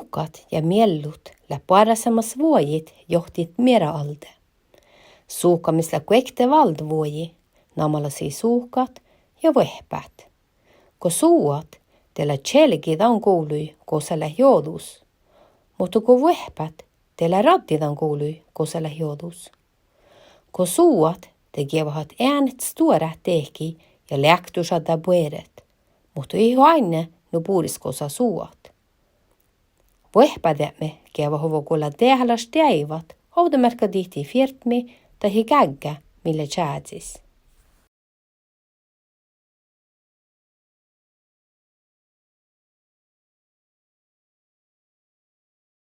suukat ja miellut lä parasemmas vuojit johtit mieraalde. Suukamissa kuekte valdvuoji, namalasi suukat ja vehpät. Ko suuat, teillä tjelkidan kuului, koselle joodus. Mutta ko vehpät, teillä raddidan kuului, koselle joodus. Ko suuat, te gevahat äänet stora tehki ja läktusada pueret. Mutta ei aine no puuriskosa suuat. Vehpädämme geva hovokulla tehäläs teivät, haudamerkka dihti firtmi tai kägä, mille tjäätsis.